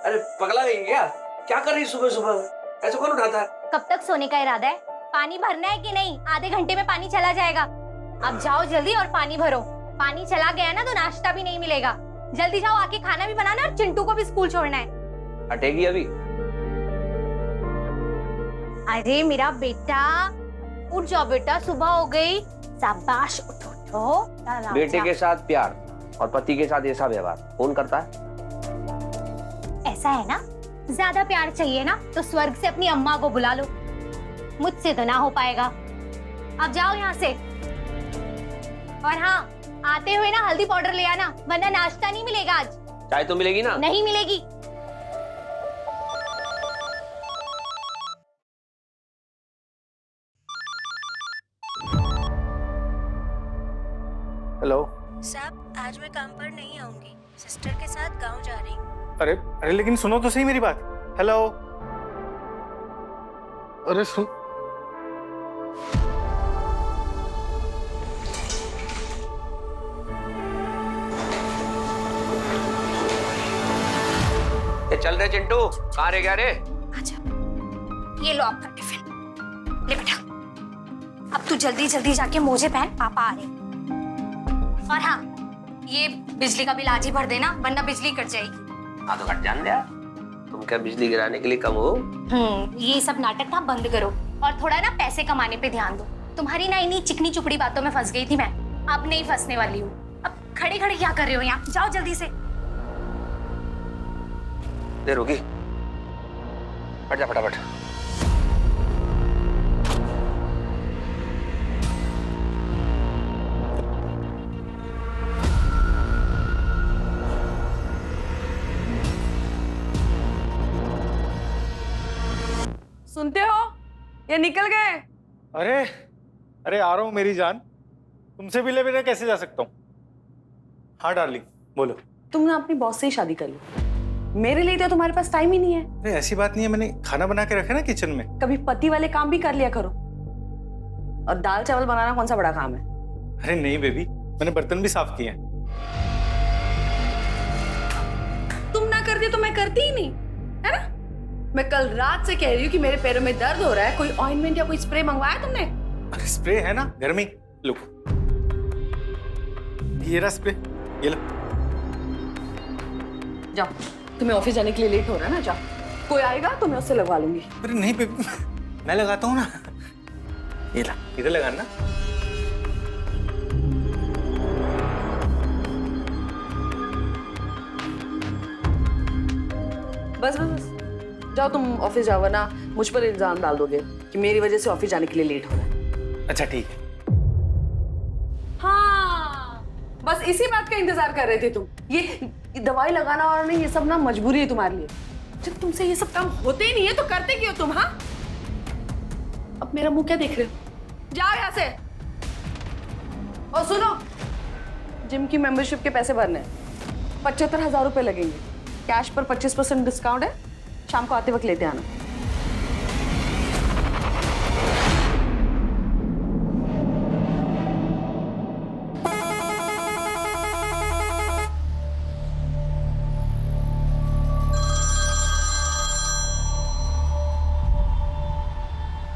अरे पगला गई क्या? क्या कर रही सुबह सुबह? ऐसे कौन उठाता है? कब तक सोने का इरादा है? पानी भरना है कि नहीं? आधे घंटे में पानी चला जाएगा। अब जाओ जल्दी और पानी भरो। पानी चला गया ना तो नाश्ता भी नहीं मिलेगा। जल्दी जाओ, आके खाना भी बनाना और चिंटू को भी स्कूल छोड़ना है। हटेगी अभी? अरे मेरा बेटा, उठ जाओ बेटा, सुबह हो गई। शाबाश, उठो उठो। बेटे के साथ प्यार और पति के साथ ऐसा व्यवहार कौन करता है? ऐसा है ना, ज्यादा प्यार चाहिए ना तो स्वर्ग से अपनी अम्मा को बुला लो। मुझसे तो ना हो पाएगा। अब जाओ यहाँ से। और हाँ, आते हुए ना हल्दी पाउडर ले आना, वरना नाश्ता नहीं मिलेगा आज। चाय तो मिलेगी ना? नहीं मिलेगी। हेलो साहब, आज मैं काम पर नहीं आऊंगी, सिस्टर के साथ गांव जा रही हूँ। अरे अरे लेकिन सुनो तो सही मेरी बात। हेलो अरे सुन। चल रहे चिंटू, कहाँ रह गया रे? अच्छा, ये लो आपका टिफिन। ले बेटा, अब तू जल्दी जल्दी जाके मोजे पहन, पापा आ रहे। और हाँ, ये बिजली का बिल आज ही भर देना, वरना बिजली कट जाएगी। हाँ तो कट जान दिया। तुम क्या बिजली गिराने के लिए कम हो? ये सब नाटक ना बंद करो और थोड़ा ना पैसे कमाने पे ध्यान दो। तुम्हारी ना इन्हीं चिकनी चुपड़ी बातों में फंस गई थी मैं, अब नहीं फंसने वाली हूँ। अब खड़े खड़े क्या कर रहे हो यहाँ? जाओ जल्दी से। देर होगी, हट जा फटाफट। सुनते हो? ये निकल गए। अरे अरे आ रहा हूँ मेरी जान, तुमसे भी ले बिना कैसे जा सकता हूँ? हाँ डार्लिंग बोलो। तुम ना अपनी बॉस से ही शादी कर लो, मेरे लिए तो तुम्हारे पास टाइम ही नहीं है। अरे ऐसी बात नहीं है, मैंने खाना बना के रखा ना किचन में। कभी पति वाले काम भी कर लिया करो। और दाल चावल बनाना कौन सा बड़ा काम है? अरे नहीं बेबी, मैंने बर्तन भी साफ किए हैं। तुम ना कर दी तो मैं करती ही नहीं, है ना? मैं कल रात से कह रही हूँ कि मेरे पैरों में दर्द हो रहा है, कोई ऑइंटमेंट या कोई स्प्रे मंगवाया तुमने? अरे स्प्रे है ना घर में, लो ये रहा स्प्रे, ये लो। जाओ, तुम्हें ऑफिस जाने के लिए लेट हो रहा है ना, जाओ। कोई आएगा तो मैं उससे लगवा लूंगी। अरे नहीं बेबी, मैं लगाता हूँ ना। ये ला, इधर लगाना। बस बस बस, जाओ तुम ऑफिस जाओ, वरना मुझ पर इल्जाम डाल दोगे कि मेरी वजह से ऑफिस जाने के लिए लेट हो रहा है। अच्छा ठीक है। हाँ, बस इसी बात का इंतजार कर रहे थे तुम। ये दवाई लगाना और नहीं, ये सब ना मजबूरी है तुम्हारे लिए। जब तुमसे ये सब काम होते ही नहीं है तो करते क्यों तुम? हाँ, अब मेरा मुंह क्या देख रहे हो? जाओ यहाँ से। और सुनो, जिम की मेंबरशिप के पैसे भरने 75,000 रुपए लगेंगे। कैश पर 25% डिस्काउंट है, शाम को आते वक्त लेते आना।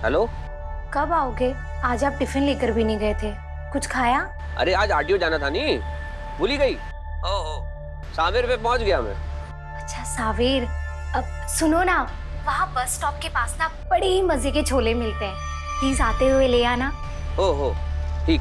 हेलो, कब आओगे? आज आप टिफिन लेकर भी नहीं गए थे, कुछ खाया? अरे आज आरटीओ जाना था नहीं, भूल ही गई। ओहो, सावेर पे पहुंच गया मैं। अच्छा सावेर, अब सुनो ना, वहाँ बस स्टॉप के पास ना बड़े ही मजे के छोले मिलते हैं, प्लीज आते हुए ले आना। ओहो ठीक।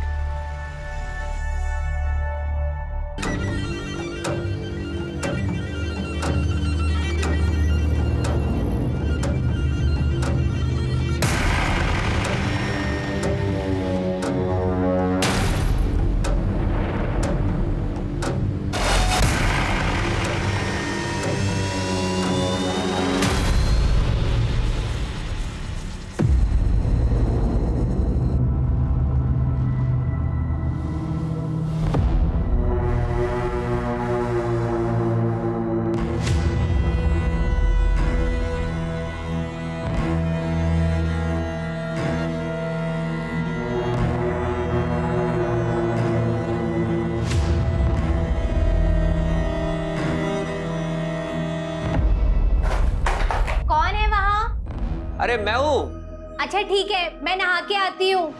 अरे मैं हूँ। अच्छा ठीक है, मैं नहा के आती हूँ।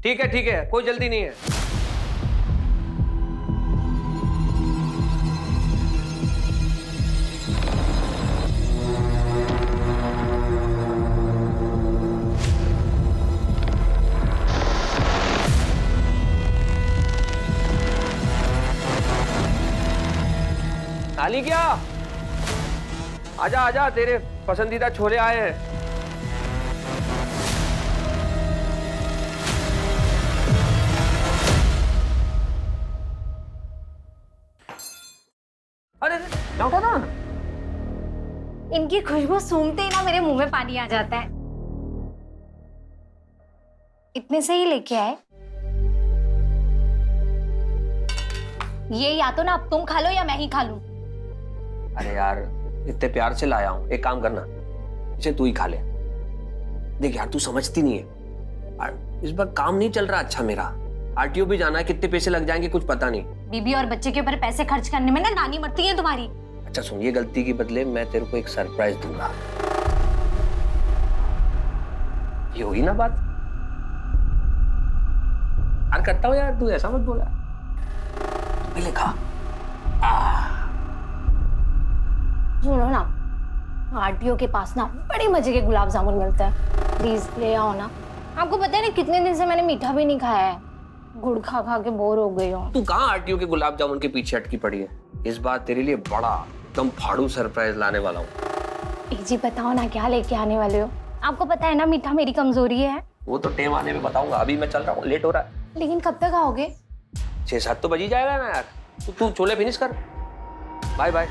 ठीक है, कोई जल्दी नहीं है। खाली क्या? आजा आजा, तेरे पसंदीदा छोले आए हैं। अरे क्या उठा ना? इनकी खुशबू सूंघते ही ना मेरे मुंह में पानी आ जाता है। इतने से ही लेके आए। ये या तो ना अब तुम खा लो या मैं ही खा लूं। अरे यार, इतने प्यार से लाया हूं, एक काम करना, इसे तू ही खा ले। देख यार, तू समझती नहीं है, इस बार काम नहीं चल रहा अच्छा मेरा। आरटीओ भी जाना है, कितने पैसे लग जाएंगे कुछ पता नहीं। बीबी और बच्चे के ऊपर पैसे खर्च करने में ना नानी मरती है तुम्हारी। अच्छा सुन, ये गलती के बदले मैं तेरे को एक सरप्राइज दूंगा। ये हुई ना बात? यार करता हूँ यार, तू ऐसा मत बोला। पहले खा। सुनो ना, आरटीओ के पास ना बड़े मजे के गुलाब जामुन मिलते हैं, प्लीज ले आओ ना। आपको पता है ना कितने दिन से मैंने मीठा भी नहीं खाया है, गुड़ खा खा के बोर हो गई हूँ। तू कहाँ आरटीओ के गुलाब जामुन के पीछे अटकी पड़ी है? इस बार तेरे लिए बड़ा एकदम फाड़ू सरप्राइज लाने वाला हूँ। जी बताओ ना, क्या लेके आने वाले हो? आपको पता है ना मीठा मेरी कमजोरी है। वो तो टेम आने में बताऊंगा, अभी मैं चल रहा हूँ, लेट हो रहा है। लेकिन कब तक आओगे? 6-7 तो बज ही जाएगा ना यार। तू छोले फिनिश कर। Bye bye.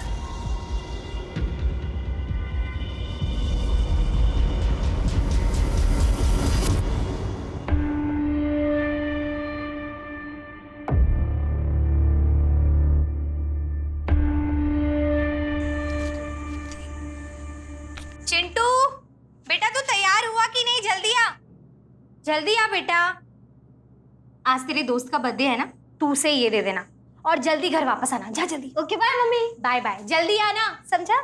चिंटू बेटा, तू तैयार हुआ कि नहीं? जल्दी आ, जल्दी आ बेटा। आज तेरे दोस्त का बर्थडे है ना, तू उसे ये दे देना और जल्दी घर वापस आना। जा जल्दी। Okay bye mummy. Bye bye, जल्दी आना, समझा?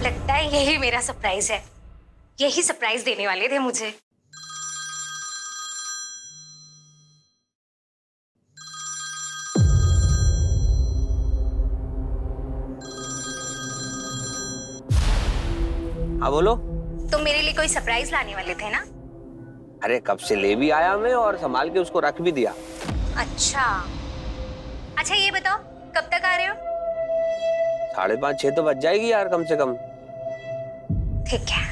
लगता है यही मेरा सरप्राइज है, यही सरप्राइज देने वाले थे मुझे। हाँ बोलो। तुम मेरे लिए कोई सरप्राइज लाने वाले थे ना? अरे कब से ले भी आया मैं और संभाल के उसको रख भी दिया। अच्छा अच्छा, ये बताओ कब तक आ रहे हो? 5:30-6 तो बज जाएगी यार कम से कम। ठीक है।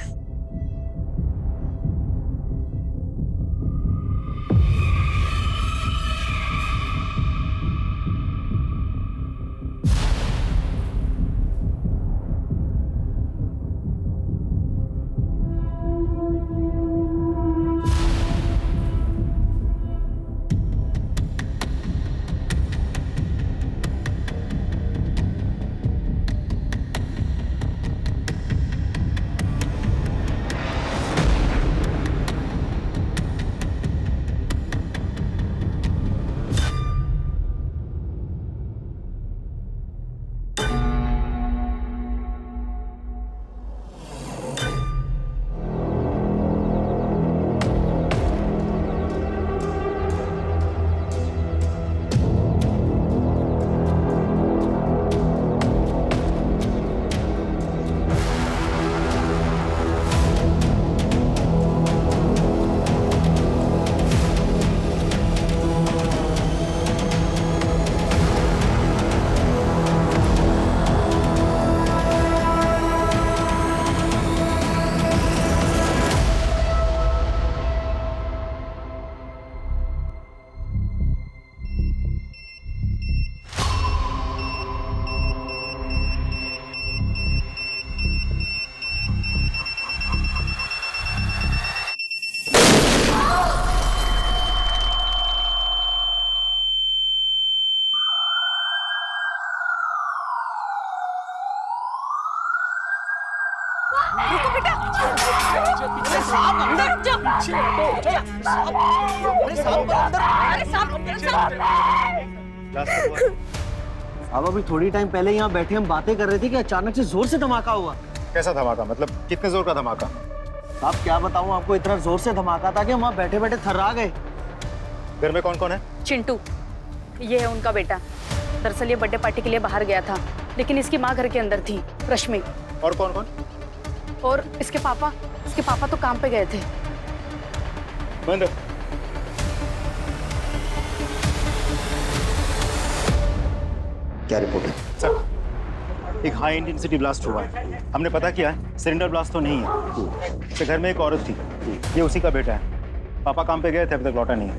अब अभी थोड़ी टाइम पहले यहाँ बैठे हम बातें कर रहे थे कि अचानक से जोर से धमाका हुआ। कैसा धमाका? मतलब कितने जोर का धमाका? आप क्या बताऊं आपको, इतना जोर से धमाका था कि हम वहाँ बैठे बैठे थर्रा गए। घर में कौन कौन है? चिंटू, ये है उनका बेटा। दरअसल ये बर्थडे पार्टी के लिए बाहर गया था, लेकिन इसकी माँ घर के अंदर थी, रश्मि। और कौन कौन? और इसके पापा तो काम पे गए थे। बंद। क्या रिपोर्ट है? सर, एक हाई इंटेंसिटी ब्लास्ट हुआ है। हमने पता किया है, सिलेंडर ब्लास्ट तो नहीं है। इसके घर में एक औरत थी, ये उसी का बेटा है। पापा काम पे गए थे, अभी तक लौटा नहीं है।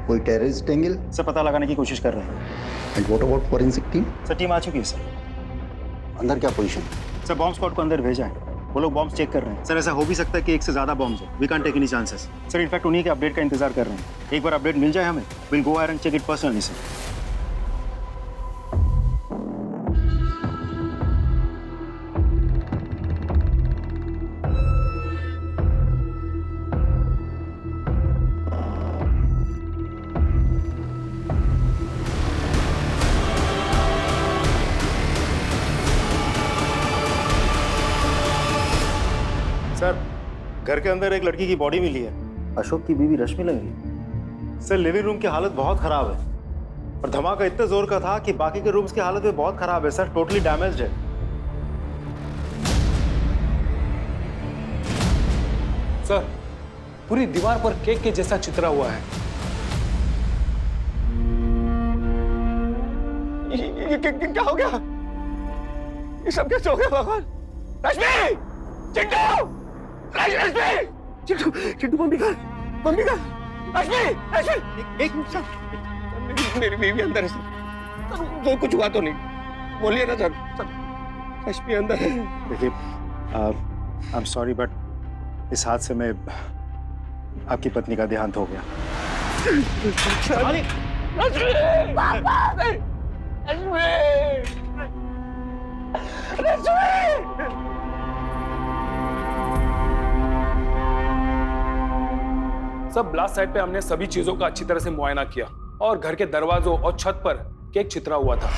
कोई टेररिस्ट एंगल? सर, पता लगाने की कोशिश कर रहे हैं। And what about forensic team? Sir, team आ चुकी है सर। अंदर क्या पोजीशन? सर, बॉम्ब स्क्वाड को अंदर भेजा है, वो लोग बॉम्ब चेक कर रहे हैं। सर, ऐसा हो भी सकता है कि एक से ज्यादा बॉम्ब्स हो। We can't take any chances. Sir, in fact उन्हीं के अपडेट का इंतजार कर रहे हैं। एक बार अपडेट मिल जाए हमें, will go and check it personally sir. Sir, घर के अंदर एक लड़की की बॉडी मिली है। अशोक की बीवी रश्मि लगी। सर, लिविंग रूम की हालत बहुत खराब है और धमाका इतने जोर का था कि बाकी के रूम्स की हालत भी बहुत खराब है सर, टोटली डैमेज्ड है। सर, पूरी दीवार पर केक के जैसा चित्रा हुआ है। क्या हो गया? ये सब कैसे हो गया भगवान? रश्मि! चिंटू! चिंटू मम्मी का रश्मि! एक मिनट, मेरी बीवी अंदर है सर। जो कुछ हुआ तो नहीं, बोलिए ना सर। रश्मि अंदर है। देखिए, आई एम सॉरी बट इस हादसे में आपकी पत्नी का देहांत हो गया। सब ब्लास्ट साइट पे हमने सभी चीजों का अच्छी तरह से मुआयना किया और घर के दरवाजों और छत पर केक चित्रा हुआ था।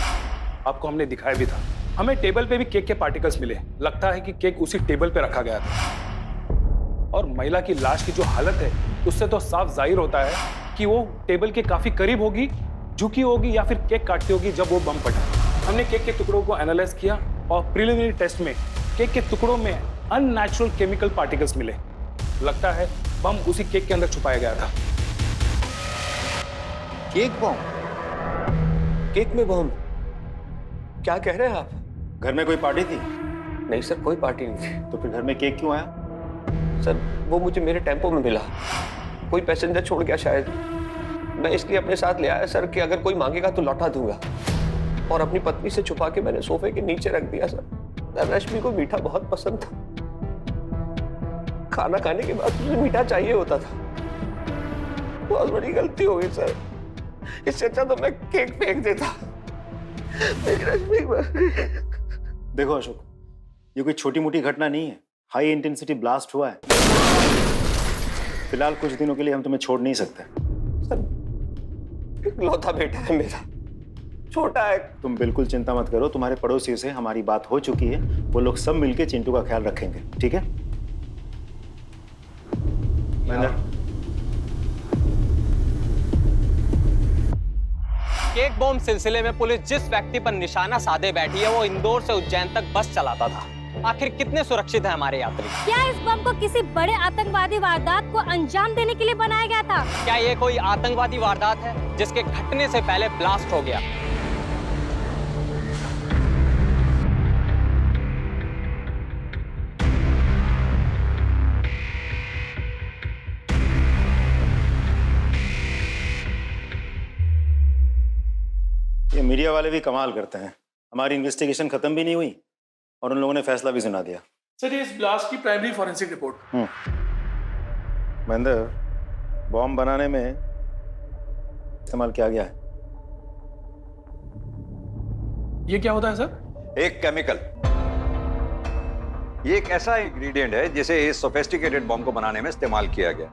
आपको हमने दिखाया भी था। हमें टेबल पे भी केक के पार्टिकल्स मिले। लगता है कि केक उसी टेबल पे रखा गया था। और महिला की लाश की जो हालत है, उससे तो साफ जाहिर होता है कि वो टेबल के काफी करीब होगी, झुकी होगी या फिर केक काटती होगी जब वो बम फटा। हमने केक के टुकड़ों को एनालाइज किया और प्रिलिमिनरी टेस्ट में केक के टुकड़ों में अननेचुरल केमिकल पार्टिकल्स मिले। लगता है बम उसी केक के अंदर छुपाया गया था। केक बम? केक में बम? क्या कह रहे हैं आप? घर में कोई पार्टी थी? नहीं सर, कोई पार्टी नहीं थी। तो फिर घर में केक क्यों आया? सर, वो मुझे मेरे टेम्पो में मिला। कोई पैसेंजर छोड़ गया शायद। मैं इसलिए अपने साथ ले आया सर कि अगर कोई मांगेगा तो लौटा दूंगा। और अपनी पत्नी से छुपा के मैंने सोफे के नीचे रख दिया सर। रश्मि को मीठा बहुत पसंद था। खाना खाने के बाद मुझे मीठा चाहिए होता था। बहुत बड़ी गलती हो गई सर। इससे अच्छा तो मैं केक फेंक देता। मेरी रश्मि देखो अशोक, ये कोई छोटी मोटी घटना नहीं है। हाई इंटेंसिटी ब्लास्ट हुआ है। फिलहाल कुछ दिनों के लिए हम तुम्हें छोड़ नहीं सकते। सर, इकलौता बेटा है मेरा, छोटा है। तुम बिल्कुल चिंता मत करो, तुम्हारे पड़ोसियों से हमारी बात हो चुकी है। वो लोग सब मिलके चिंटू का ख्याल रखेंगे, ठीक है? केक बॉम्ब सिलसिले में पुलिस जिस व्यक्ति पर निशाना साधे बैठी है, वो इंदौर से उज्जैन तक बस चलाता था। आखिर कितने सुरक्षित है हमारे यात्री? क्या इस बम को किसी बड़े आतंकवादी वारदात को अंजाम देने के लिए बनाया गया था? क्या ये कोई आतंकवादी वारदात है जिसके घटने से पहले ब्लास्ट हो गया? ये मीडिया वाले भी कमाल करते हैं। हमारी इन्वेस्टिगेशन खत्म भी नहीं हुई और उन लोगों ने फैसला भी सुना दिया। सर, ये इस ब्लास्ट की primary forensic report. Mahendra, bomb बनाने में इस्तेमाल किया गया है। ये क्या होता है सर? एक केमिकल ये एक ऐसा इंग्रेडिएंट है जिसे इस सोफिस्टिकेटेड बॉम्ब को बनाने में इस्तेमाल किया गया।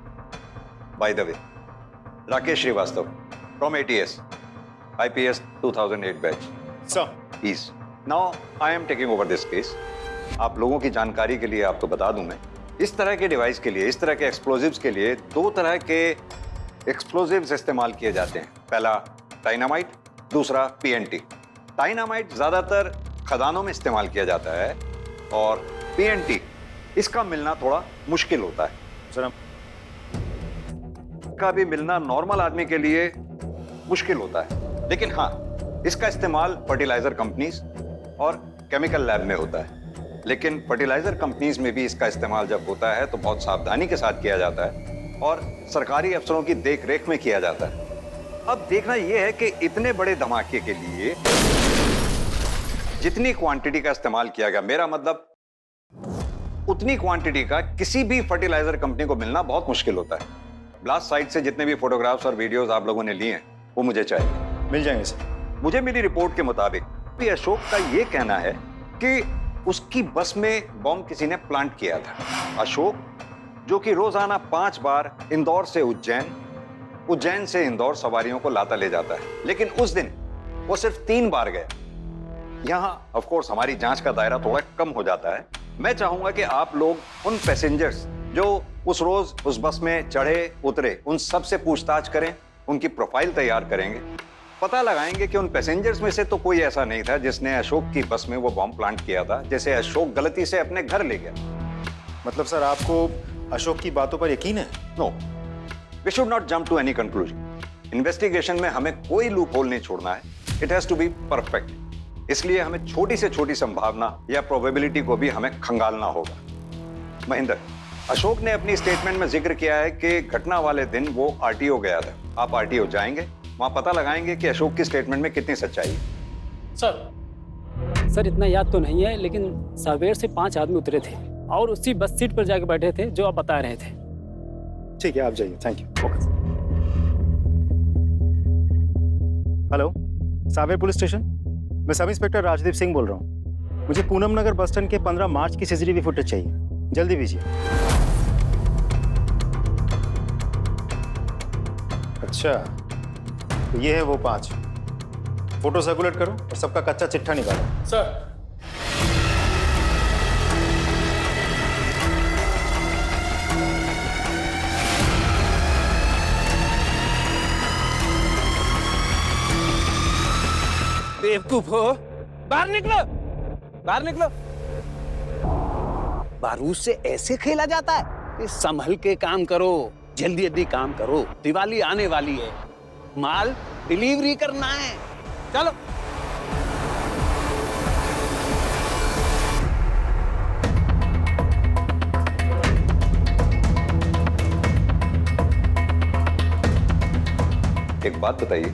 By the way, Rakesh Srivastava from ATS, IPS 2008 बैच। Sir, please now I am taking over this case. आप लोगों की जानकारी के लिए आपको बता दूं मैं, इस तरह के डिवाइस के लिए, इस तरह के एक्सप्लोजिव्स के लिए 2 तरह के एक्सप्लोजिव्स इस्तेमाल किए जाते हैं। पहला डायनामाइट, दूसरा PNT। डायनामाइट ज्यादातर खदानों में इस्तेमाल किया जाता है और PNT इसका मिलना थोड़ा मुश्किल होता है। सर, का भी मिलना नॉर्मल आदमी के लिए मुश्किल होता है, लेकिन हाँ, इसका इस्तेमाल फर्टिलाइजर कंपनीज और केमिकल लैब में होता है। लेकिन फर्टिलाइजर कंपनीज में भी इसका इस्तेमाल जब होता है तो बहुत सावधानी के साथ किया जाता है और सरकारी अफसरों की देखरेख में किया जाता है। अब देखना यह है कि इतने बड़े धमाके के लिए जितनी क्वांटिटी का इस्तेमाल किया गया, मेरा मतलब उतनी क्वांटिटी का किसी भी फर्टिलाइजर कंपनी को मिलना बहुत मुश्किल होता है। ब्लास्ट साइट से जितने भी फोटोग्राफ्स और वीडियोस आप लोगों ने लिए हैं वो मुझे चाहिए। मिल जाएंगे सर। मुझे मिली रिपोर्ट के मुताबिक भी अशोक का यह कहना है कि उसकी बस में बॉम्ब किसी ने प्लांट किया था। अशोक जो कि रोजाना 5 बार इंदौर से उज्जैन, उज्जैन से इंदौर सवारियों को लाता ले जाता है, लेकिन उस दिन वो सिर्फ 3 बार गया। यहां ऑफ कोर्स हमारी जांच का दायरा थोड़ा कम हो जाता है। मैं चाहूंगा कि आप लोग उन पैसेंजर्स जो उस रोज उस बस में चढ़े उतरे, उन सब से पूछताछ करें, उनकी प्रोफाइल तैयार करेंगे, पता लगाएंगे कि उन पैसेंजर्स में से तो कोई ऐसा नहीं था जिसने अशोक की बस में वो बॉम्ब प्लांट किया था, जैसे अशोक गलती से अपने घर ले गया। मतलब सर, आपको अशोक की बातों पर यकीन है? No, we should not jump to any conclusion. Investigation में हमें कोई लूप होल नहीं छोड़ना है। It has to be perfect. इसलिए हमें छोटी से छोटी संभावना या प्रोबेबिलिटी को भी हमें खंगालना होगा। महेंद्र, अशोक ने अपनी स्टेटमेंट में जिक्र किया है कि घटना वाले दिन वो RTO गया था। आप RTO जाएंगे, वहां पता लगाएंगे कि अशोक की स्टेटमेंट में कितनी सच्चाई है। सर इतना याद तो नहीं है, लेकिन सावेर से 5 आदमी उतरे थे और उसी बस सीट पर जाके बैठे थे जो आप बता रहे थे। ठीक है, आप जाइए। Thank you. Okay. Hello, Sanwer police station, मैं सब इंस्पेक्टर राजदीप सिंह बोल रहा हूँ। मुझे पूनम नगर बस स्टैंड के 15 मार्च की CCTV फुटेज चाहिए, जल्दी भेजिए। अच्छा, तो ये है वो 5। फोटो सर्कुलेट करो और सबका कच्चा चिट्ठा निकालो। सर बेवकूफ हो, बाहर निकलो, बाहर निकलो। बारूद से ऐसे खेला जाता है? संभल के काम करो, जल्दी जल्दी काम करो, दिवाली आने वाली है, माल डिलीवरी करना है। चलो। एक बात बताइए,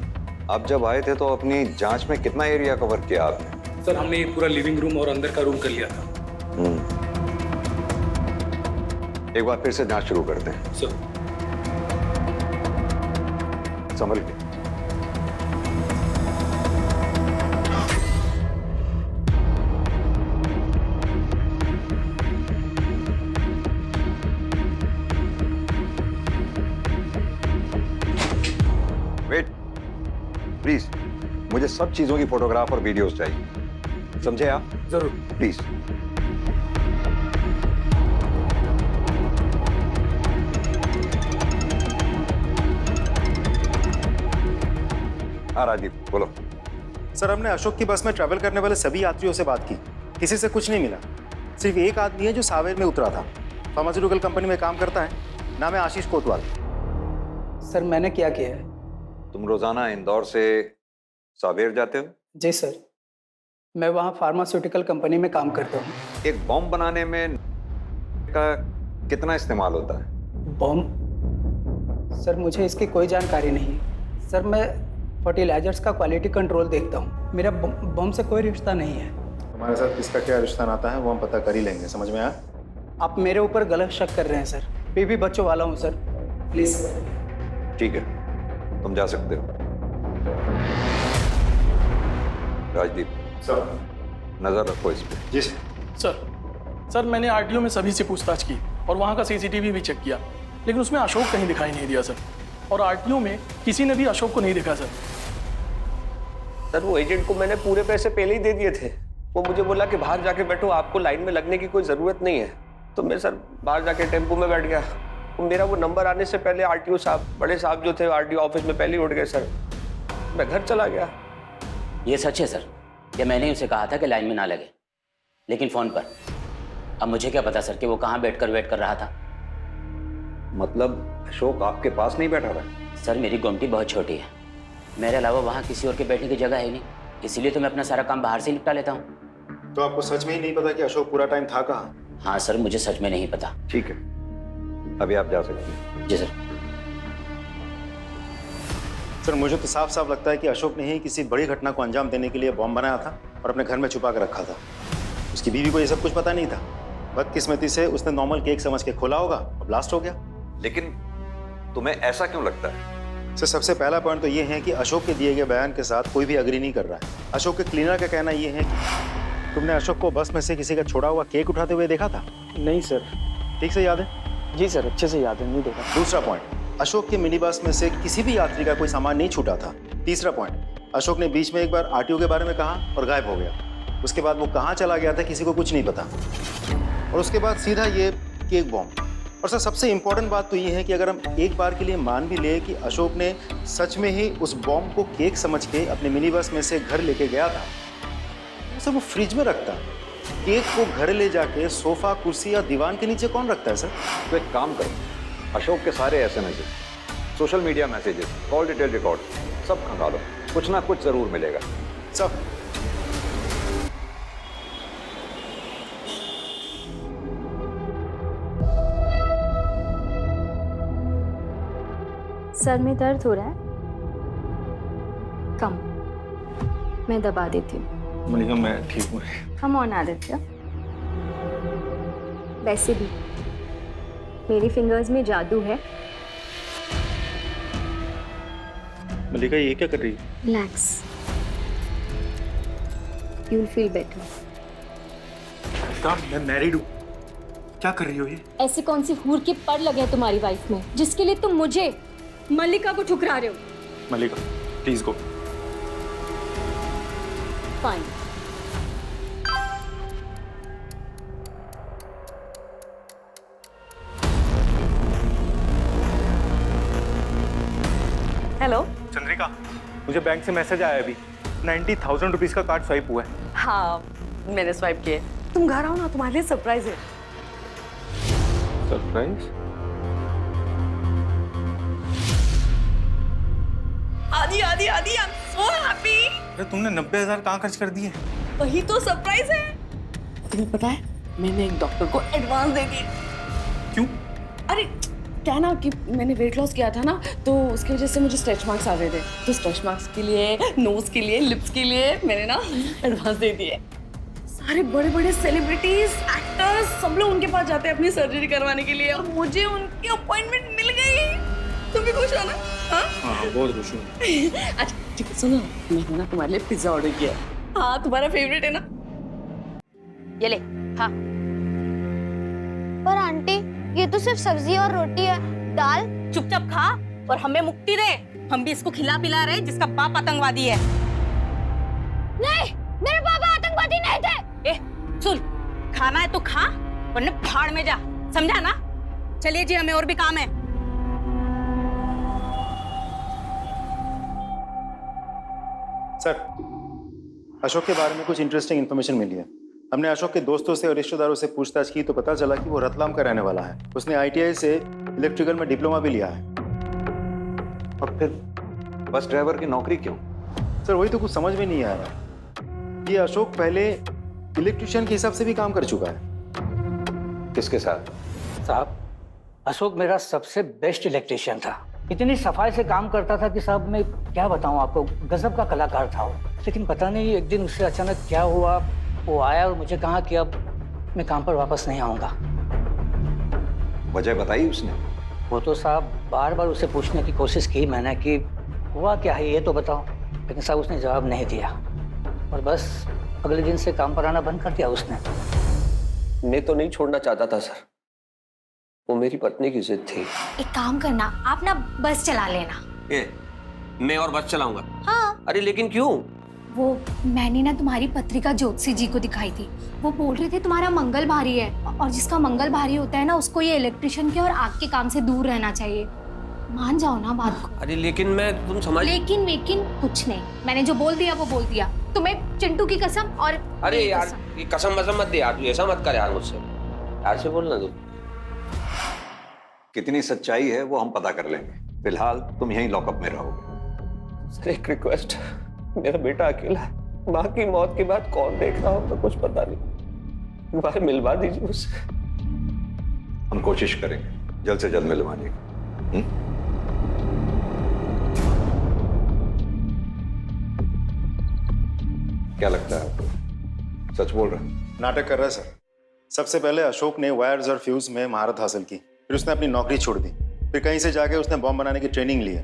आप जब आए थे तो अपनी जांच में कितना एरिया कवर किया आपने? सर हमने पूरा लिविंग रूम और अंदर का रूम कर लिया था। एक बार फिर से जांच शुरू करते हैं। सर संभल के। वेट प्लीज, मुझे सब चीजों की फोटोग्राफ और वीडियोस चाहिए, समझे आप? जरूर। प्लीज। हाँ राजीव, बोलो। सर, हमने अशोक की बस में ट्रैवल करने वाले सभी यात्रियों से बात की, किसी से कुछ नहीं मिला। सिर्फ एक आदमी है जो सावेर में उतरा था, फार्मास्यूटिकल कंपनी में काम करता है, नाम है आशीष कोतवाल। सर मैंने क्या किया है? तुम रोजाना इंदौर से सावेर जाते हो? जी सर, मैं वहाँ फार्मास्यूटिकल कंपनी में काम करता हूँ। एक बॉम्ब बनाने में का कितना इस्तेमाल होता है? बॉम्ब? सर मुझे इसकी कोई जानकारी नहीं है। सर मैं फर्टिलाइजर्स का क्वालिटी कंट्रोल देखता हूँ, मेरा बॉम्ब से कोई रिश्ता नहीं है। हमारे साथ किसका क्या रिश्ता नाता है वो हम पता कर ही लेंगे, समझ में आया? आप मेरे ऊपर गलत शक कर रहे हैं सर, बीवी बच्चों वाला हूँ सर, प्लीज। ठीक है, तुम जा सकते हो। राजदीप सर, नजर रखो इस पे। जी सर। सर मैंने आरटीओ में सभी से पूछताछ की और वहाँ का सीसीटीवी भी चेक किया, लेकिन उसमें अशोक कहीं दिखाई नहीं दिया सर। और आरटीओ में किसी ने भी अशोक को नहीं देखा सर। सर वो एजेंट को मैंने पूरे पैसे पहले ही दे दिए थे। वो मुझे बोला कि बाहर जाके बैठो, आपको लाइन में लगने की कोई जरूरत नहीं है। तो मैं सर बाहर जाके टेम्पो में बैठ गया। तो मेरा वो नंबर आने से पहले आरटीओ साहब, बड़े साहब जो थे आरटीओ ऑफिस में पहले ही उठ गए सर। मैं घर चला गया। ये सच है सर, या मैंने उसे कहा था कि लाइन में ना लगे, लेकिन फोन पर। अब मुझे क्या पता सर कि वो कहाँ बैठकर वेट कर रहा था। मतलब अशोक आपके पास नहीं बैठा था? सर मेरी गुमटी बहुत छोटी है, मेरे अलावा वहाँ किसी और के बैठने की जगह है नहीं, इसीलिए तो मैं अपना सारा काम बाहर से निपटा लेता हूँ। तो आपको सच में ही नहीं पता कि अशोक पूरा टाइम था कहाँ? हाँ सर, मुझे सच में नहीं पता। ठीक है, अभी आप जा सकते हैं। जी सर। सर मुझे तो साफ साफ लगता है कि अशोक ने ही किसी बड़ी घटना को अंजाम देने के लिए बॉम्ब बनाया था और अपने घर में छुपा कर रखा था। उसकी बीवी को ये सब कुछ पता नहीं था। बदकिस्मती से उसने नॉर्मल केक समझ के खोला होगा और ब्लास्ट हो गया। लेकिन तुम्हें ऐसा क्यों लगता है? सर सबसे पहला पॉइंट तो ये है कि अशोक के दिए गए बयान के साथ कोई भी अग्री नहीं कर रहा है। अशोक के क्लीनर का कहना ये है कि तुमने अशोक को बस में से किसी का छोड़ा हुआ केक उठाते हुए देखा था? नहीं सर। ठीक से याद है? जी सर, अच्छे से याद है, नहीं देखा। दूसरा पॉइंट, अशोक के मिनी बस में से किसी भी यात्री का कोई सामान नहीं छूटा था। तीसरा पॉइंट, अशोक ने बीच में एक बार आरटीओ के बारे में कहा और गायब हो गया। उसके बाद वो कहाँ चला गया था किसी को कुछ नहीं पता। और उसके बाद सीधा ये केक बॉम्ब। और सर सबसे इंपॉर्टेंट बात तो ये है कि अगर हम एक बार के लिए मान भी ले कि अशोक ने सच में ही उस बॉम्ब को केक समझ के अपने मिनी बस में से घर लेके गया था, तो सर वो फ्रिज में रखता। केक को घर ले जाके सोफा, कुर्सी या दीवान के नीचे कौन रखता है सर? तो एक काम करो, अशोक के सारे SMS, social media messages, call detail record सब खंगालो, कुछ ना कुछ जरूर मिलेगा। सब। सर में दर्द हो रहा है? कम, मैं दबा देती हूँ। मलिका मैं ठीक हूँ। हम ऑन आदित्य। वैसे भी मेरी फिंगर्स में जादू है। मलिका ये क्या कर रही है? Relax, you will feel better. मैं मैरिड हूँ, क्या कर रही हो ये? ऐसे कौन सी हूर के पर लगे हैं तुम्हारी वाइफ में जिसके लिए तुम मुझे, मल्लिका को ठुकरा रहे हो? Malika please go. Fine. Hello Chandrika, मुझे बैंक से मैसेज आया अभी, 90,000 रुपीज का कार्ड स्वाइप हुआ है। हाँ मैंने स्वाइप किए। तुम घर आओ ना, तुम्हारे लिए सरप्राइज है। सरप्राइज? आदि आदि आदि, आई एम सो हैप्पी। अरे तुमने 90,000 कहाँ खर्च कर दिए? वही तो सरप्राइज है। तुम्हें पता है मैंने एक डॉक्टर को एडवांस दे दिए। क्यों? अरे क्या ना कि मैंने वेट लॉस किया था ना, तो उसकी वजह से मुझे स्ट्रेच मार्क्स आ गए थे। तो स्ट्रेच मार्क्स के लिए, नोज के लिए, लिप्स के लिए मैंने ना एडवांस दे दिए। सारे बड़े बड़े सेलिब्रिटीज, एक्टर्स सब लोग उनके पास जाते हैं अपनी सर्जरी करवाने के लिए, और मुझे उनकी अपॉइंटमेंट मिल गई। तुम भी खुश हो ना? हाँ बहुत खुश हूँ। अच्छा ठीक है, सुनो, मैंने ना तुम्हारे लिए पिज्जा ऑर्डर किया। हाँ तुम्हारा फेवरेट है ना? ये ले खा। पर आंटी ये तो सिर्फ सब्जी और रोटी है, दाल। चुपचाप खा और हमें मुक्ति दे। हम भी इसको खिला पिला रहे जिसका बाप आतंकवादी है। नहीं, मेरे पापा आतंकवादी नहीं थे। ए सुन, खाना है तो खा वरना भाड़ में जा, समझा ना? चलिए जी, हमें और भी काम है। सर, अशोक के बारे में कुछ इंटरेस्टिंग इन्फॉर्मेशन मिली है। हमने अशोक के दोस्तों से और रिश्तेदारों से पूछताछ की तो पता चला कि वो रतलाम का रहने वाला है। उसने ITI से इलेक्ट्रिकल में डिप्लोमा भी लिया है। और फिर बस ड्राइवर की नौकरी क्यों? सर वही तो कुछ समझ में नहीं आ रहा। ये अशोक पहले इलेक्ट्रिशियन के हिसाब से भी काम कर चुका है। किसके साथ? साहब, अशोक मेरा सबसे बेस्ट इलेक्ट्रिशियन था। इतनी सफाई से काम करता था कि साहब मैं क्या बताऊं आपको, गजब का कलाकार था वो। लेकिन पता नहीं एक दिन उससे अचानक क्या हुआ, वो आया और मुझे कहा कि अब मैं काम पर वापस नहीं आऊँगा। वजह बताई उसने? वो तो साहब बार बार उसे पूछने की कोशिश की मैंने कि हुआ क्या है ये तो बताओ, लेकिन साहब उसने जवाब नहीं दिया और बस अगले दिन से काम पर आना बंद कर दिया उसने। मैं तो नहीं छोड़ना चाहता था सर, वो मेरी पत्नी की जिद थी। एक काम करना, आप ना बस चला लेना। मैं और बस चलाऊंगा? हाँ। अरे लेकिन क्यों? वो मैंने ना तुम्हारी पत्रिका ज्योतिषी जी को दिखाई थी, वो बोल रहे थे तुम्हारा मंगल भारी है, और जिसका मंगल भारी होता है ना उसको ये इलेक्ट्रिशियन के और आग के काम से दूर रहना चाहिए। मान जाओ ना बात को। अरे लेकिन तुम समझ। लेकिन कुछ नहीं, मैंने जो बोल दिया वो बोल दिया। तुम्हें चिंटू की कसम और अरे यार ये कसम मत दे यार, तू ऐसा मत कर यार मुझसे, यार से बोलना तू। कितनी सच्चाई है वो हम पता कर लेंगे, फिलहाल तुम यहीं लॉकअप में रहोगे। सर एक रिक्वेस्ट, मेरा बेटा अकेला है, माँ की मौत के बाद कौन देख रहा होगा कुछ पता नहीं, भाई मिलवा दीजिए उससे। हम कोशिश करेंगे जल्द से जल्द मिलवाने की। क्या लगता है आपको, सच बोल रहा है? नाटक कर रहा है सर। सबसे पहले अशोक ने वायर्स और फ्यूज में महारत हासिल की, फिर उसने अपनी नौकरी छोड़ दी, फिर कहीं से जाके उसने बॉम्ब बनाने की ट्रेनिंग ली है।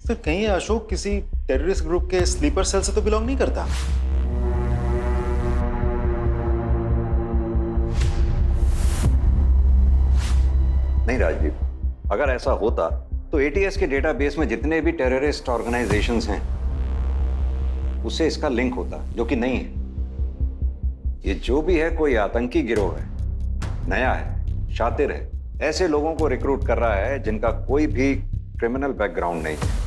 सर कहीं अशोक किसी टेररिस्ट ग्रुप के स्लीपर सेल से तो बिलोंग नहीं करता? नहीं राजदीप, अगर ऐसा होता तो एटीएस के डेटाबेस में जितने भी टेररिस्ट ऑर्गेनाइजेशंस हैं उससे इसका लिंक होता, जो कि नहीं है। ये जो भी है कोई आतंकी गिरोह है, नया है, शातिर है, ऐसे लोगों को रिक्रूट कर रहा है जिनका कोई भी क्रिमिनल बैकग्राउंड नहीं है।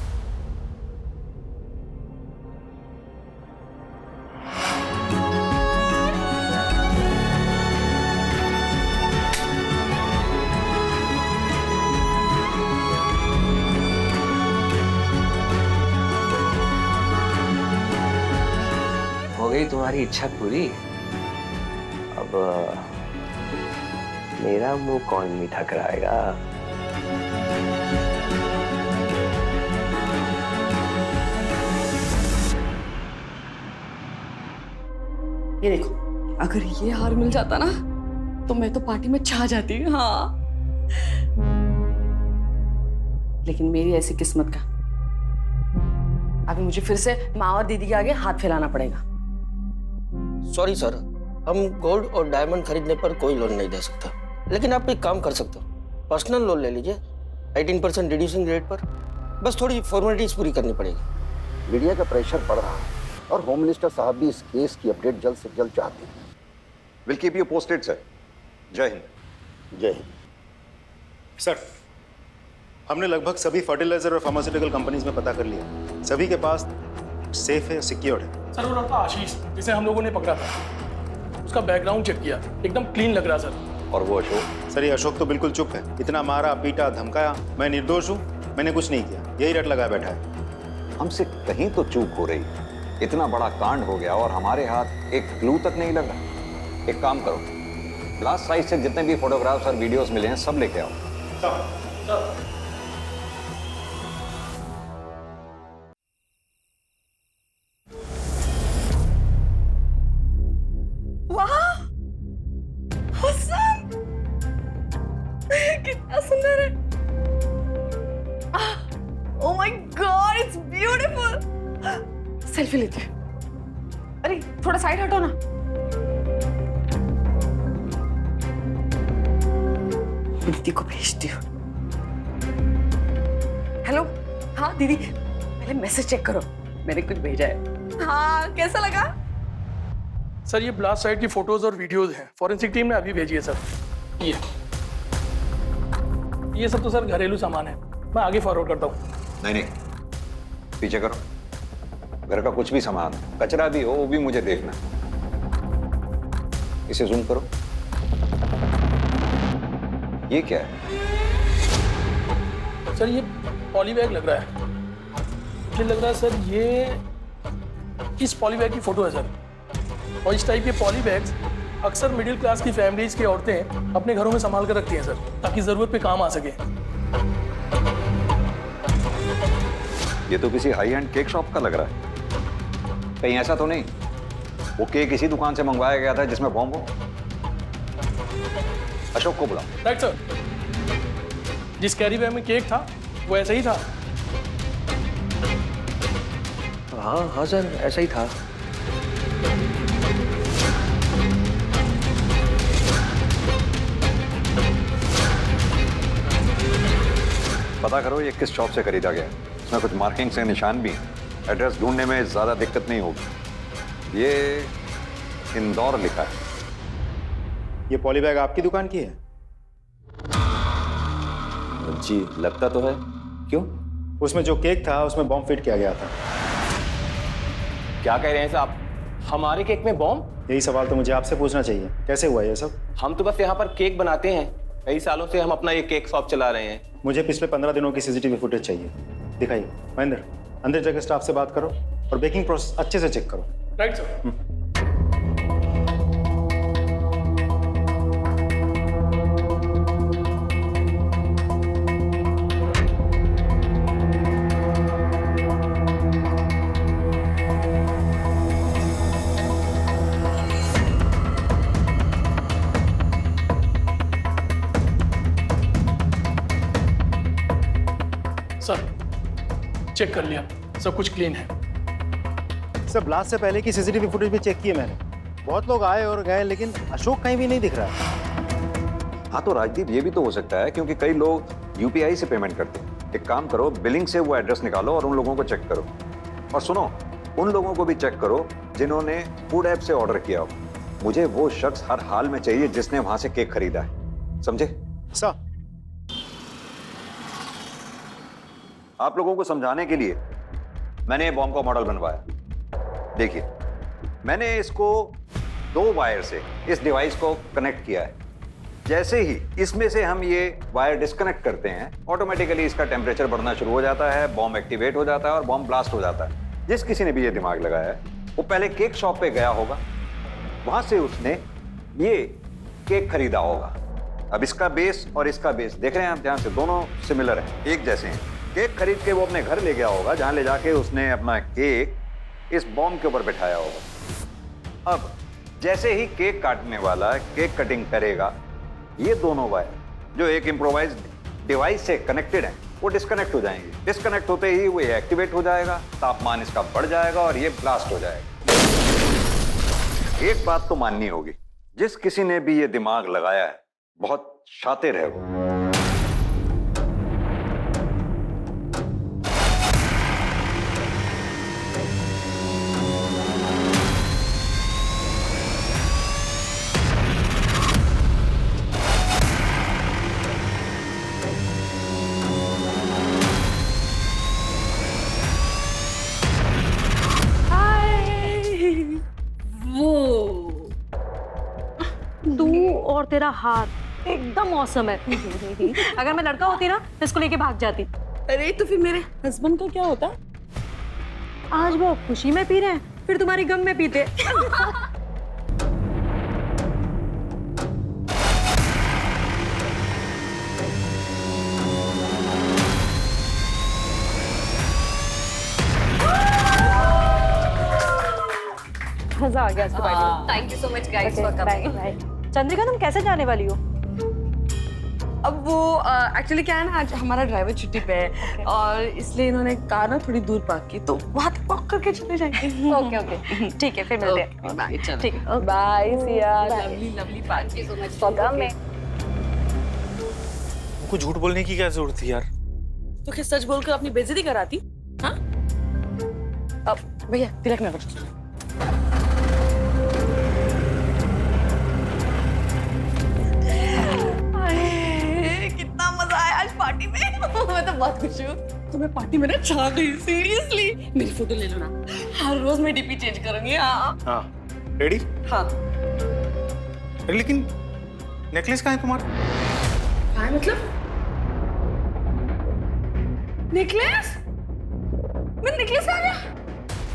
हो गई तुम्हारी इच्छा पूरी, अब मेरा मुंह कौन मीठा कराएगा? ये देखो, अगर ये हार मिल जाता ना तो मैं तो पार्टी में छा जाती। हाँ, लेकिन मेरी ऐसी किस्मत का अभी मुझे फिर से माँ और दीदी के आगे हाथ फैलाना पड़ेगा। सॉरी सर, हम गोल्ड और डायमंड खरीदने पर कोई लोन नहीं दे सकता, लेकिन आप एक काम कर सकते हो, पर्सनल लोन ले लीजिए 18% रिड्यूसिंग रेट पर। बस थोड़ी फॉर्मेलिटीज पूरी करनी पड़ेगी। मीडिया का प्रेशर बढ़ रहा है और होम मिनिस्टर साहब भी इस केस की अपडेट जल्द से जल्द चाहते हैं। Will keep you posted sir. जय हिंद। जय हिंद। सर हमने लगभग सभी फर्टिलाइजर और फार्मास्यूटिकल कंपनीज में पता कर लिया, सभी के पास सेफ है, सिक्योर्ड है। सर वो लड़का आशीष जिसे हम लोगों ने पकड़ा था, उसका बैकग्राउंड चेक किया, एकदम क्लीन लग रहा सर। और वो अशोक? सर ये अशोक तो बिल्कुल चुप है, इतना मारा पीटा धमकाया, मैं निर्दोष हूँ, मैंने कुछ नहीं किया, यही रट लगा बैठा है। हमसे कहीं तो चूक हो रही है, इतना बड़ा कांड हो गया और हमारे हाथ एक क्लू तक नहीं लगा। एक काम करो, ब्लास्ट साइट से जितने भी फोटोग्राफ्स और वीडियोस मिले हैं सब लेके आओ। कितना सुंदर है। Oh my God, it's beautiful. Selfie लेते हैं। अरे थोड़ा साइड हटो ना। दीदी को भेजती हूँ। हेलो, हाँ दीदी, पहले मैसेज चेक करो, मैंने कुछ भेजा है। हाँ कैसा लगा? सर ये ब्लास्ट साइट की फोटोज और वीडियोज हैं, फॉरेंसिक टीम ने अभी भेजी है सर। ये सब तो सर घरेलू सामान है, मैं आगे फॉरवर्ड करता हूँ। नहीं, पीछे करो, घर का कुछ भी सामान, कचरा भी हो वो भी मुझे देखना। इसे जूम करो। ये क्या है? सर ये पॉली बैग लग रहा है, मुझे लग रहा है सर ये इस पॉली बैग की फोटो है सर। और इस टाइप के पॉली बैग्स अक्सर मिडिल क्लास की फैमिलीज की औरतें अपने घरों में संभाल कर रखती हैं सर, ताकि जरूरत पे काम आ सके। ये तो किसी हाई एंड केक शॉप का लग रहा है। कहीं ऐसा तो नहीं वो केक इसी दुकान से मंगवाया गया था जिसमें बॉम्ब हो? अशोक को बुलाओ। राइट सर, जिस कैरी बैग में केक था वो ऐसा ही था। हाँ सर ऐसा ही था। पता करो ये किस शॉप से खरीदा गया है। इसमें कुछ मार्किंग से निशान भी हैं। एड्रेस ढूंढने में ज़्यादा दिक्कत नहीं होगी। ये इंदौर लिखा है। ये पॉली बैग आपकी दुकान की है? जी लगता तो है। क्यों? उसमें जो केक था उसमें बॉम्ब फिट किया गया था। क्या कह रहे हैं साहब? हमारे केक में बॉम्ब? यही सवाल तो मुझे आपसे पूछना चाहिए, कैसे हुआ ये सब? हम तो बस यहाँ पर केक बनाते हैं। कई सालों से हम अपना ये केक शॉप चला रहे हैं। मुझे पिछले 15 दिनों की सीसीटीवी फुटेज चाहिए। दिखाइए। महेंद्र, अंदर जाकर स्टाफ से बात करो और बेकिंग प्रोसेस अच्छे से चेक करो। Right sir. सर चेक कर लिया, सब कुछ क्लीन है। सर ब्लास्ट से पहले की सीसीटीवी फुटेज भी चेक की है मैंने। बहुत लोग आए और गए लेकिन अशोक कहीं भी नहीं दिख रहा है। हाँ तो राजदीप, ये भी तो हो सकता है क्योंकि कई लोग यूपीआई से पेमेंट करते हैं। एक काम करो, बिलिंग से वो एड्रेस निकालो और उन लोगों को चेक करो। और सुनो, उन लोगों को भी चेक करो जिन्होंने फूड ऐप से ऑर्डर किया हो। मुझे वो शख्स हर हाल में चाहिए जिसने वहां से केक खरीदा है। समझे? सर आप लोगों को समझाने के लिए मैंने बॉम्ब का मॉडल बनवाया। देखिए, मैंने इसको 2 वायर से इस डिवाइस को कनेक्ट किया है। जैसे ही इसमें से हम ये वायर डिस्कनेक्ट करते हैं, ऑटोमेटिकली इसका टेम्परेचर बढ़ना शुरू हो जाता है, बॉम्ब एक्टिवेट हो जाता है और बॉम्ब ब्लास्ट हो जाता है। जिस किसी ने भी ये दिमाग लगाया है वो पहले केक शॉप पे गया होगा, वहां से उसने ये केक खरीदा होगा। अब इसका बेस और इसका बेस देख रहे हैं आप ध्यान से, दोनों सिमिलर हैं, एक जैसे हैं। केक खरीद के वो अपने घर ले गया होगा, जहां ले जाके उसने अपना केक इस बॉम्ब के ऊपर बिठाया होगा। अब जैसे ही केक काटने वाला केक कटिंग करेगा, ये दोनों वायर जो एक इम्प्रोवाइज्ड डिवाइस से कनेक्टेड हैं वो डिस्कनेक्ट हो जाएंगे। डिस्कनेक्ट होते ही वो एक्टिवेट हो जाएगा, तापमान इसका बढ़ जाएगा और ये ब्लास्ट हो जाएगा। एक बात तो माननी होगी, जिस किसी ने भी ये दिमाग लगाया है बहुत शातिर है वो। तू और तेरा हाथ एकदम मौसम है। अगर मैं लड़का होती ना तो इसको लेके भाग जाती। अरे तो फिर मेरे हस्बैंड का क्या होता? आज वो खुशी में पी रहे हैं, फिर तुम्हारी गम में पीते। मजा आ गया इसके party. Thank you so much guys for coming. Chandrika, तुम कैसे जाने वाली हो? अब वो एक्चुअली क्या है ना, आज हमारा ड्राइवर छुट्टी पे है और इसलिए इन्होंने कार ना थोड़ी दूर पार्क की, तो वहां तक वॉक करके चले जाएंगे। ओके ओके ठीक है, फिर मिलते हैं। बाय। ठीक है, bye Siya. Lovely lovely party. So much for coming. उनको झूठ बोलने की क्या जरूरत थी यार? तो क्या सच बोलकर अपनी बेइज्जती कराती? हाँ? अब भैया तिलक में रखो। कितना मजा आया आज पार्टी में। मैं तो बहुत खुश हूँ। तो मैं पार्टी में ना छा गई, सीरियसली। मेरी फोटो ले लो ना, हर रोज मैं डीपी चेंज करूंगी। हाँ रेडी? हाँ। लेकिन नेकलेस कहाँ है तुम्हारा? कहाँ है मतलब? नेकलेस? मेरा नेकलेस कहाँ गया?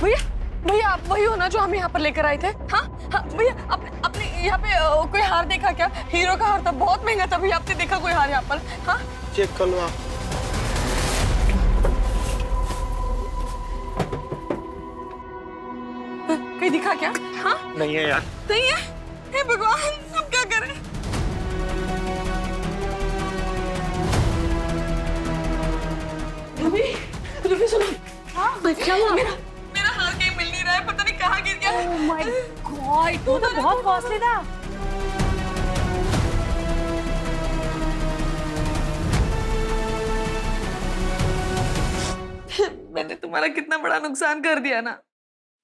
भैया भैया आप वही हो ना जो हम यहाँ पर लेकर आए थे? हाँ हाँ भैया, आपने यहाँ पे कोई हार देखा क्या? हीरो का हार था, बहुत महंगा था भैया। आपने देखा कोई हार यहाँ पर? हाँ चेक कर लो आप। कहीं दिखा क्या? हाँ नहीं है यार। नहीं है? हे भगवान, अब क्या करें? रुबी सुनो। हाँ क्या हुआ? मेरा हार कहीं मिल नहीं रहा है, पता नहीं कहाँ गिर गया। ओह माय गॉड, वो तो बहुत कॉस्टली था। मैंने तुम्हारा कितना बड़ा नुकसान कर दिया ना।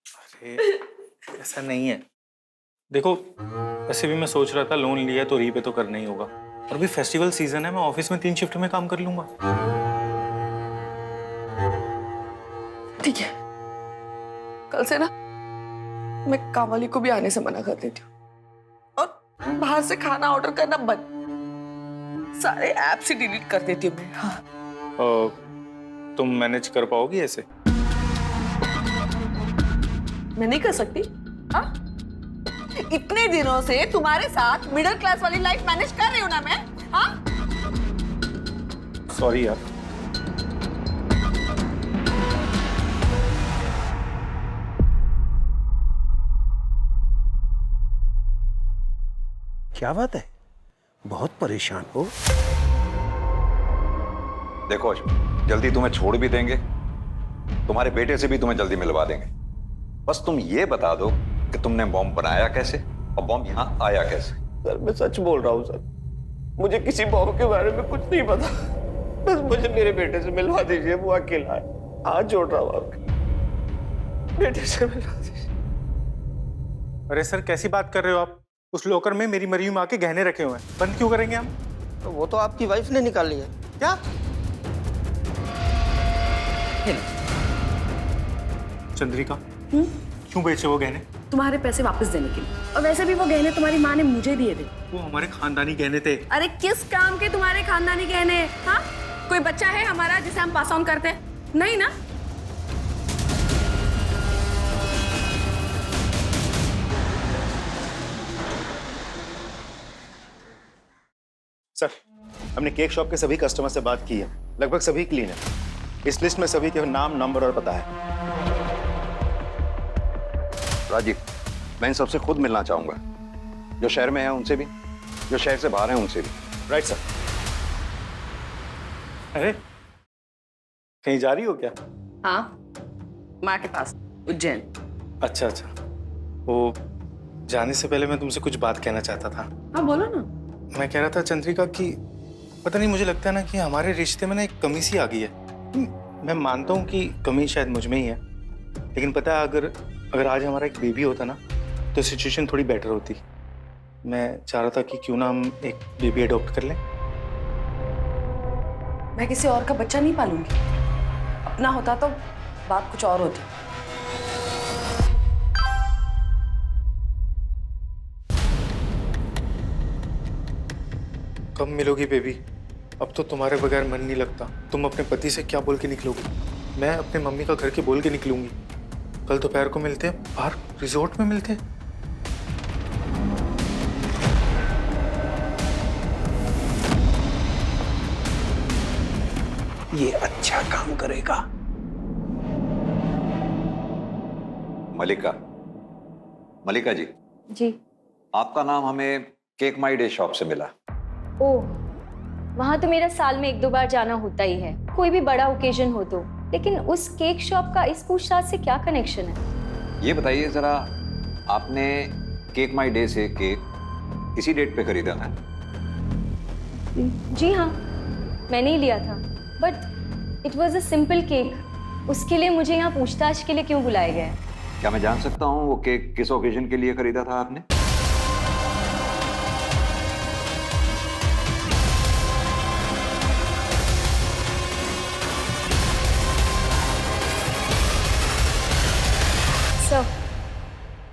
अरे ऐसा नहीं है, देखो वैसे भी मैं सोच रहा था लोन लिया तो रीपे तो करना ही होगा, और अभी फेस्टिवल सीजन है, मैं ऑफिस में 3 शिफ्ट में काम कर लूंगा। ठीक है, कल से ना मैं कामवाली को भी आने से मना कर देती हूँ, और बाहर से खाना ऑर्डर करना बंद, सारे ऐप से डिलीट कर देती हूँ मैं। हाँ। तुम मैनेज कर पाओगी ऐसे? मैं नहीं कर सकती? हाँ? इतने दिनों से तुम्हारे साथ मिडिल क्लास वाली लाइफ मैनेज कर रही हूँ ना मैं। हाँ? सॉरी यार। क्या बात है, बहुत परेशान हो? देखो अशोक, जल्दी तुम्हें छोड़ भी देंगे, तुम्हारे बेटे से भी तुम्हें जल्दी मिलवा देंगे। बस तुम ये बता दो कि तुमने बॉम्ब बनाया कैसे और बॉम्ब यहाँ आया कैसे। सर मैं सच बोल रहा हूँ सर, मुझे किसी बॉम्ब के बारे में कुछ नहीं पता। बस मुझे मेरे बेटे से मिलवा दीजिए, वो अकेला है। हाथ जोड़ रहा हूँ आपके, बेटे से मिलवा दीजिए। अरे सर कैसी बात कर रहे हो आप? उस लॉकर में मेरी मरी हुई माँ के गहने रखे हुए हैं, बंद क्यों करेंगे हम? तो वो तो आपकी वाइफ ने निकाली है। क्या? चंद्रिका, क्यों बेचे वो गहने? तुम्हारे पैसे वापस देने के लिए, और वैसे भी वो गहने तुम्हारी माँ ने मुझे दिए थे। वो हमारे खानदानी गहने थे। अरे किस काम के तुम्हारे खानदानी गहने? हाँ, कोई बच्चा है हमारा जिसे हम पास ऑन करते हैं? नहीं ना। सर, हमने केक शॉप के सभी कस्टमर से बात की है, लगभग सभी क्लीन है। इस लिस्ट में सभी के नाम, नंबर और पता है। राजीव, मैं इन सबसे खुद मिलना चाहूंगा, जो शहर में है उनसे भी, जो शहर से बाहर हैं उनसे भी। Right sir. अरे कहीं जा रही हो क्या? हाँ, माँ के पास, उज्जैन। अच्छा अच्छा, वो जाने से पहले मैं तुमसे कुछ बात कहना चाहता था। हाँ बोलो ना। मैं कह रहा था चंद्रिका कि पता नहीं, मुझे लगता है ना कि हमारे रिश्ते में ना एक कमी सी आ गई है। मैं मानता हूँ कि कमी शायद मुझ में ही है, लेकिन पता है अगर आज हमारा एक बेबी होता ना तो सिचुएशन थोड़ी बेटर होती। मैं चाह रहा था कि क्यों ना हम एक बेबी अडॉप्ट कर लें। मैं किसी और का बच्चा नहीं पालूंगी, अपना होता तो बात कुछ और होती। कब मिलोगी बेबी? अब तो तुम्हारे बगैर मन नहीं लगता। तुम अपने पति से क्या बोल के निकलोगी? मैं अपने मम्मी का घर के बोल के निकलूंगी। कल दोपहर को मिलते हैं, बाहर रिजॉर्ट में मिलते हैं। ये अच्छा काम करेगा। मलिका जी। जी। आपका नाम हमें केक माई डे शॉप से मिला। ओह, वहाँ तो मेरा साल में 1-2 बार जाना होता ही है, कोई भी बड़ा ओकेजन हो तो। लेकिन उस केक शॉप का इस पूछताछ से क्या कनेक्शन है? ये बताइए जरा, आपने केक माई डे से केक इसी डेट पे खरीदा था? जी हाँ, मैंने ही लिया था, but it was a simple cake. उसके लिए मुझे यहाँ पूछताछ के लिए क्यों बुलाया गया है? क्या मैं जान सकता हूँ वो केक किस ओकेजन के लिए खरीदा था आपने? Sir,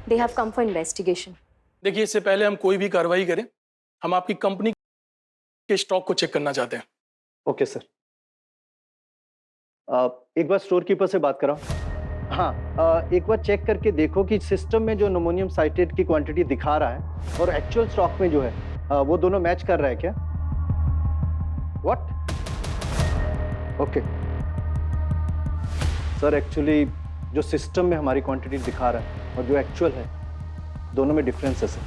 they have come for investigation. देखिए, इससे पहले हम कोई भी कार्रवाई करें, हम आपकी कंपनी के स्टॉक को चेक करना चाहते हैं। Okay sir. एक बार स्टोर कीपर से बात कराओ। हाँ, एक बार चेक करके देखो कि सिस्टम में जो अमोनियम साइट्रेट की क्वांटिटी दिखा रहा है और एक्चुअल स्टॉक में जो है वो दोनों मैच कर रहा है क्या? व्हाट? ओके सर, एक्चुअली जो सिस्टम में हमारी क्वांटिटी दिखा रहा है और जो एक्चुअल है, दोनों में डिफरेंस है सर।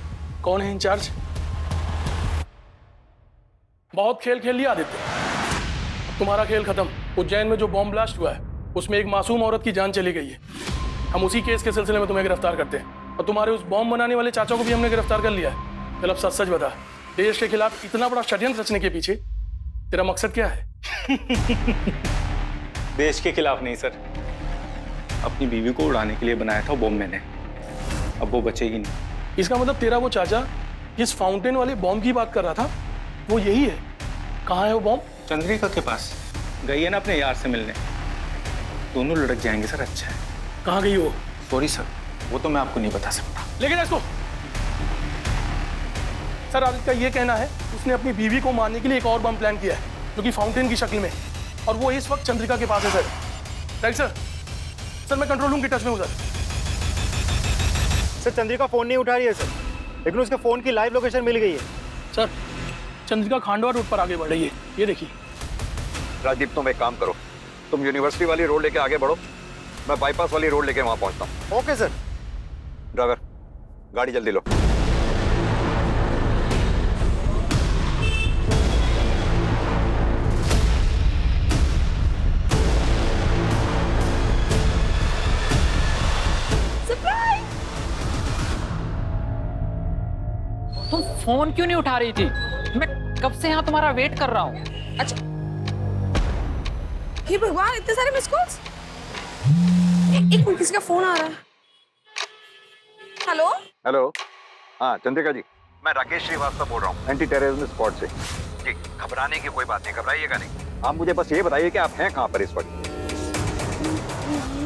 कौन है इंचार्ज? बहुत खेल खेल लिया आदित्य, तुम्हारा खेल खत्म। उज्जैन में जो बॉम्ब ब्लास्ट हुआ है उसमें एक मासूम औरत की जान चली गई है। हम उसी केस के सिलसिले में तुम्हें गिरफ्तार करते हैं, और तुम्हारे उस बॉम्ब बनाने वाले चाचा को भी हमने गिरफ्तार कर लिया है। चल अब सच सच बता, देश के खिलाफ इतना बड़ा षड्यंत्र रचने के पीछे तेरा मकसद क्या है? देश के खिलाफ नहीं सर, अपनी बीवी को उड़ाने के लिए बनाया था बॉम्ब मैंने, अब वो बचेगी नहीं। इसका मतलब तेरा वो चाचा जिस फाउंटेन वाले बॉम्ब की बात कर रहा था वो यही है? कहाँ है वो बॉम्ब? चंद्रिका के पास गई है ना अपने यार से मिलने। दोनों लड़क जाएंगे सर, अच्छा है। कहाँ गई वो? सॉरी सर, वो तो मैं आपको नहीं बता सकता। लेकिन इसको सर, आदित्य का ये कहना है उसने अपनी बीवी को मारने के लिए एक और बम प्लान किया है जो कि फाउंटेन की शक्ल में, और वो इस वक्त चंद्रिका के पास है सर। Right sir? सर मैं कंट्रोल रूम के टच में हूँ सर। सर चंद्रिका फोन नहीं उठा रही है सर, लेकिन उसके फोन की लाइव लोकेशन मिल गई है। सर चंद्रिका खांडवा रोड पर आगे बढ़ रही है, ये देखिए। राजदीप तुम एक काम करो, तुम यूनिवर्सिटी वाली रोड लेके आगे बढ़ो, मैं बाईपास वाली रोड लेके वहां पहुंचता हूँ। Okay sir. ड्राइवर गाड़ी जल्दी लो। तुम फोन क्यों नहीं उठा रही थी? मैं कब से यहाँ तुम्हारा वेट कर रहा हूँ। अच्छा, हे भगवान, इतने सारे मिस कॉल्स। एक मिनट, किसी का फोन आ रहा है। हेलो हेलो, हाँ चंद्रिका जी, मैं राकेश श्रीवास्तव बोल रहा हूँ, एंटी टेररिज्म स्क्वाड से। जी, घबराने की कोई बात नहीं, घबराइएगा नहीं। आप मुझे बस ये बताइए कि आप हैं कहाँ पर इस वक्त?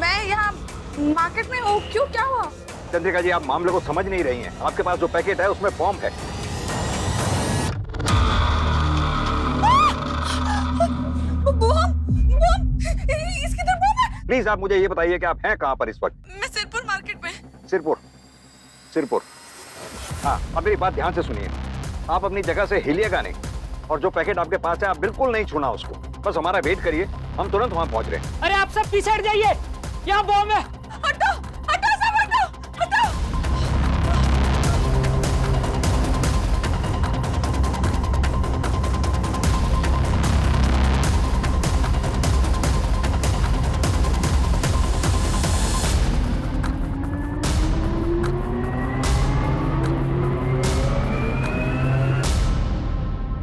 मैं यहाँ मार्केट में हूँ। क्यों, क्या हुआ? चंद्रिका जी, आप मामले को समझ नहीं रही हैं। आपके पास जो पैकेट है उसमें बॉम्ब है। इसके अंदर बम है। प्लीज आप मुझे ये बताइए कि आप हैं कहाँ पर इस वक्त? मैं सिरपुर मार्केट में। सिरपुर। हाँ, अब मेरी बात ध्यान से सुनिए। आप अपनी जगह से हिलिएगा नहीं, और जो पैकेट आपके पास है आप बिल्कुल नहीं छूना उसको। बस हमारा वेट करिए, हम तुरंत वहां पहुंच रहे हैं। अरे आप सब पीछे हट जाइए, यहाँ बॉम्ब है। हटो हटो सब हटो हटो।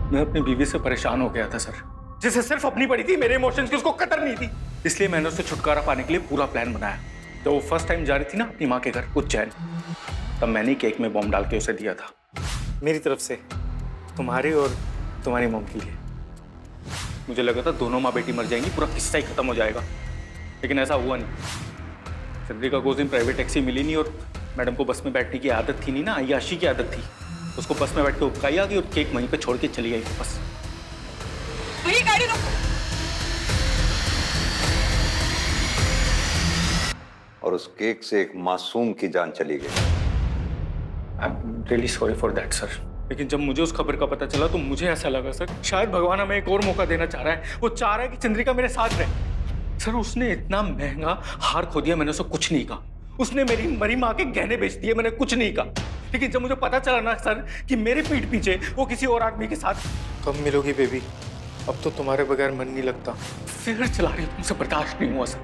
मैं अपनी बीवी से परेशान हो गया था सर, जिसे सिर्फ अपनी पड़ी थी, मेरे इमोशंस की उसको कदर नहीं थी। इसलिए मैंने उससे छुटकारा पाने के लिए पूरा प्लान बनाया। जब वो फर्स्ट टाइम जा रही थी ना अपनी माँ के घर उज्जैन, तब मैंने केक में बॉम्ब डाल के उसे दिया था। मेरी तरफ से तुम्हारी और तुम्हारी मॉम के लिए। मुझे लगा था दोनों माँ बेटी मर जाएंगी, पूरा किस्सा ही खत्म हो जाएगा, लेकिन ऐसा हुआ नहीं। चंद्रिका को उस दिन प्राइवेट टैक्सी मिली नहीं, और मैडम को बस में बैठने की आदत थी नहीं ना, अय्याशी की आदत थी। उसको बस में बैठ के उपकाई आ गई और केक वहीं पे छोड़ के चली गई बस। वही गाड़ी रोको। और उस केक से एक मासूम की जान चली गई। I am really sorry for that sir. लेकिन जब मुझे उस खबर का पता चला तो मुझे ऐसा लगा सर, शायद भगवान हमें एक और मौका देना चाह रहा है। वो चाह रहा है कि चंद्रिका मेरे साथ रहे। सर उसने इतना महंगा हार खो दिया, मैंने उसको कुछ नहीं कहा। उसने मेरी मरी माँ के गहने बेच दिए, मैंने कुछ नहीं कहा। लेकिन जब मुझे पता चला ना सर कि मेरे पीठ पीछे वो किसी और आदमी के साथ। कब मिलोगी बेबी? अब तो तुम्हारे बगैर मन नहीं लगता। फिर चला रही तुमसे बर्दाश्त नहीं हुआ सर,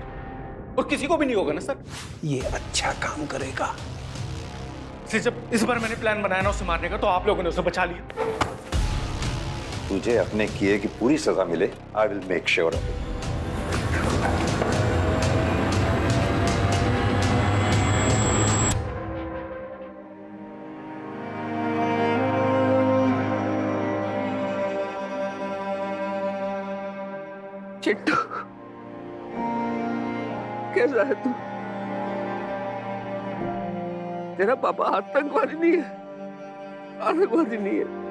और किसी को भी नहीं होगा ना सर। ये अच्छा काम करेगा। जब इस बार मैंने प्लान बनाया ना उसे मारने का, तो आप लोगों ने उसे बचा लिया। तुझे अपने किए की पूरी सजा मिले, I will make sure of it. Chittu, कैसा है तू? तेरा पापा आतंकवादी नहीं है, आतंकवादी नहीं है।